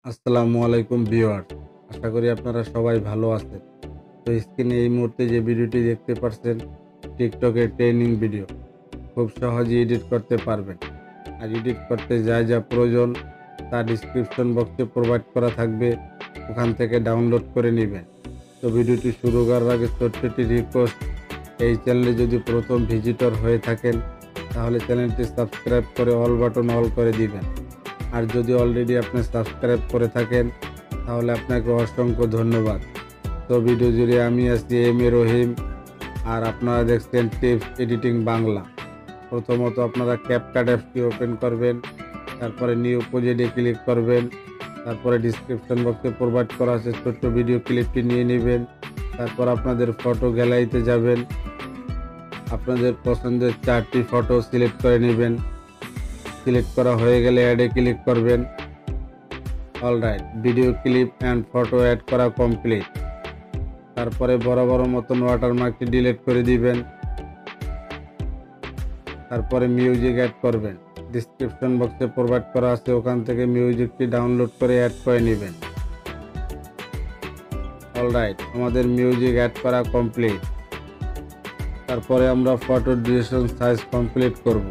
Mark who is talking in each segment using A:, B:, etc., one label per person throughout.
A: আসসালামু আলাইকুম ভিউয়ার, আশা করি আপনারা সবাই ভালো আছেন। তো স্ক্রিনে এই মুহূর্তে যে ভিডিওটি দেখতে পাচ্ছেন টিকটকের ট্রেনিং ভিডিও, খুব সহজে এডিট করতে পারবেন। আর এডিট করতে যা যা প্রয়োজন তা ডিসক্রিপশন বক্সে প্রোভাইড করা থাকবে, ওখান থেকে ডাউনলোড করে নেবেন। তো ভিডিওটি শুরু করার আগে ছোট্ট একটি রিকোয়েস্ট, এই চ্যানেলে যদি প্রথম ভিজিটর হয়ে থাকেন তাহলে চ্যানেলটি সাবস্ক্রাইব করে অল বাটন অল করে দিবেন। আর যদি অলরেডি আপনি সাবস্ক্রাইব করে থাকেন তাহলে আপনাকে অসংখ্য ধন্যবাদ। তো ভিডিও জুড়ে আমি আছি রহিম, আর আপনারা দেখছেন টিপস এডিটিং বাংলা। প্রথমত আপনারা CapCut অ্যাপটি ওপেন করবেন, তারপরে নিউ প্রজেক্টে ক্লিক করবেন, তারপরে ডিসক্রিপশন বক্সে প্রোভাইড করা আছে ছোট্ট ভিডিও ক্লিপটি নিয়ে নেবেন। তারপর আপনাদের ফটো গ্যালারিতে যাবেন, আপনাদের পছন্দের 4টি ফটো সিলেক্ট করে নেবেন। সিলেক্ট করা হয়ে গেলে অ্যাডে ক্লিক করবেন। Alright, video clip and photo add করা কমপ্লিট। তারপরে বড় বড় মতন ওয়াটারমার্কটি ডিলিট করে দিবেন। তারপরে মিউজিক অ্যাড করবেন, ডিসক্রিপশন বক্সে প্রোভাইড করা আছে, ওখান থেকে মিউজিকটি ডাউনলোড করে অ্যাড করে নেবেন। অলরাইট, আমাদের মিউজিক অ্যাড করা কমপ্লিট। তারপরে আমরা ফটো ডিউরেশন সাইজ কমপ্লিট করব।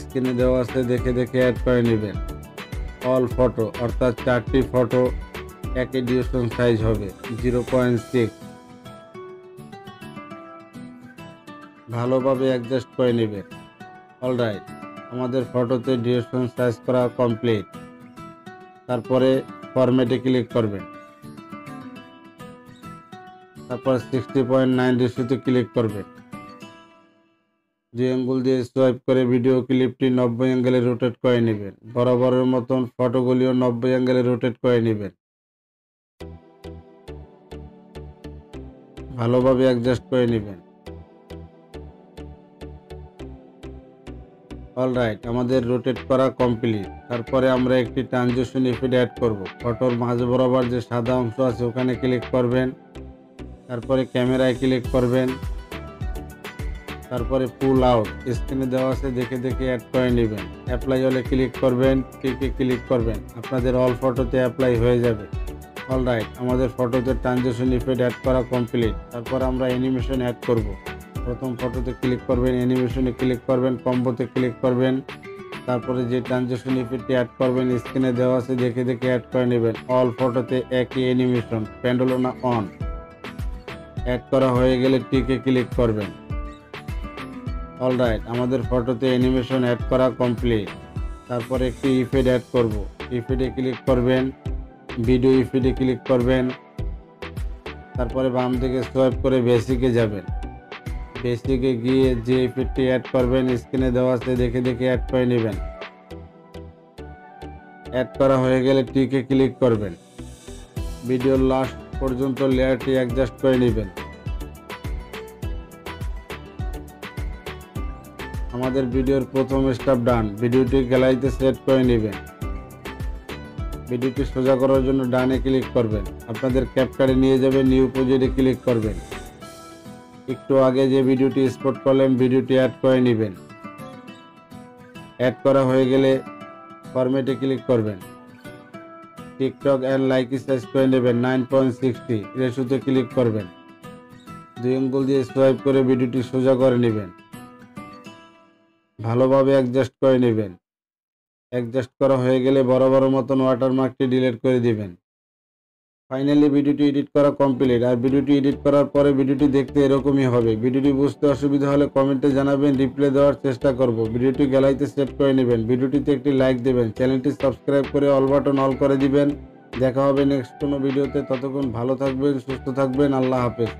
A: স্ক্রিনে দেওয়া আছে, দেখে দেখে অ্যাড করে নেবেন। অল ফটো অর্থাৎ 4টি ফটো একই ডিউরেশন সাইজ হবে 0.6। ভালোভাবে অ্যাডজাস্ট করে নেবেন। অলরাইট, আমাদের ফটোতে ডিউরেশন সাইজ করা কমপ্লিট। তারপরে ফরম্যাটে ক্লিক করবেন, তারপর 60.9 রেশিওতে ক্লিক করবেন। 2 আঙ্গুল দিয়ে সোয়াইপ করে ভিডিও ক্লিপটি 90 অ্যাঙ্গেলে রোটেট করে নেবেন। বরাবরের মতন ফটোগুলিও 90 অ্যাঙ্গেলে রোটেট করে নেবেন। ভালোভাবে অ্যাডজাস্ট করে নেবেন। অলরাইট, আমাদের রোটেট করা কমপ্লিট। তারপরে আমরা একটি ট্রানজিশন ইফেক্ট অ্যাড করব। ফটোর মাঝ বরাবর যে সাদা অংশ আছে ওখানে ক্লিক করবেন, তারপরে ক্যামেরায় ক্লিক করবেন, তারপরে পুল আউট। স্ক্রিনে দেওয়া আছে, দেখে দেখে অ্যাড করে নেবেন। অ্যাপ্লাই হলে ক্লিক করবেন, টিকে ক্লিক করবেন, আপনাদের অল ফটোতে অ্যাপ্লাই হয়ে যাবে। অলরাইট, আমাদের ফটোতে ট্রানজিশন ইফেক্ট অ্যাড করা কমপ্লিট। তারপর আমরা অ্যানিমেশন অ্যাড করব। প্রথম ফটোতে ক্লিক করবেন, অ্যানিমেশনে ক্লিক করবেন, কম্বোতে ক্লিক করবেন, তারপরে যে ট্রানজিশন ইফেক্টটি অ্যাড করবেন স্ক্রিনে দেওয়া আছে, দেখে দেখে অ্যাড করে নেবেন। অল ফটোতে একই অ্যানিমেশন, প্যান্ডেলোনা অন। অ্যাড করা হয়ে গেলে টিকে ক্লিক করবেন। অলরাইট, আমাদের ফটোতে অ্যানিমেশন অ্যাড করা কমপ্লিট। তারপরে একটি ইফেক্ট অ্যাড করব। ইফেক্টে ক্লিক করবেন, ভিডিও ইফেক্টে ক্লিক করবেন, তারপরে বাম দিকে সোয়াইপ করে বেসিকে যাবেন। বেসিকে গিয়ে যে ইফেক্টটি অ্যাড করবেন স্ক্রিনে দেওয়া আছে, দেখে দেখে অ্যাড করে নেবেন। অ্যাড করা হয়ে গেলে টিকে ক্লিক করবেন। ভিডিওর লাস্ট পর্যন্ত লেয়ারটি অ্যাডজাস্ট করে নেবেন। আমাদের ভিডিওর প্রথম স্টেপ ডান। ভিডিওটি গ্যালারিতে সেট করে নেবেন। ভিডিওটি সোজা করার জন্য ডানে ক্লিক করবেন, আপনাদের ক্যাপকাটে নিয়ে যাবে, নিউ প্রজেক্টে ক্লিক করবেন। একটু আগে যে ভিডিওটি এক্সপোর্ট করলেন ভিডিওটি অ্যাড করে নেবেন। অ্যাড করা হয়ে গেলে ফরম্যাটে ক্লিক করবেন। টিকটক অ্যান্ড লাইকি সাইজ করে নেবেন 9.60 রেশিওতে ক্লিক করবেন। 2 আঙ্গুল দিয়ে সোয়াইপ করে ভিডিওটি সোজা করে নেবেন। ভালোভাবে অ্যাডজাস্ট করে নেবেন। অ্যাডজাস্ট করা হয়ে গেলে বড় বড় মতন ওয়াটারমার্কটি ডিলিট করে দিবেন। ফাইনালি ভিডিওটি এডিট করা কমপ্লিট। আর ভিডিওটি এডিট করার পরে ভিডিওটি দেখতে এরকমই হবে। ভিডিওটি বুঝতে অসুবিধা হলে কমেন্টে জানাবেন, রিপ্লাই দেওয়ার চেষ্টা করব। ভিডিওটি গ্যালারিতে সেভ করে নেবেন। ভিডিওটিতে একটি লাইক দেবেন, চ্যানেলটি সাবস্ক্রাইব করে অল বাটন অল করে দিবেন। দেখা হবে নেক্সট কোনো ভিডিওতে। ততক্ষণ ভালো থাকবেন, সুস্থ থাকবেন। আল্লাহ হাফেজ।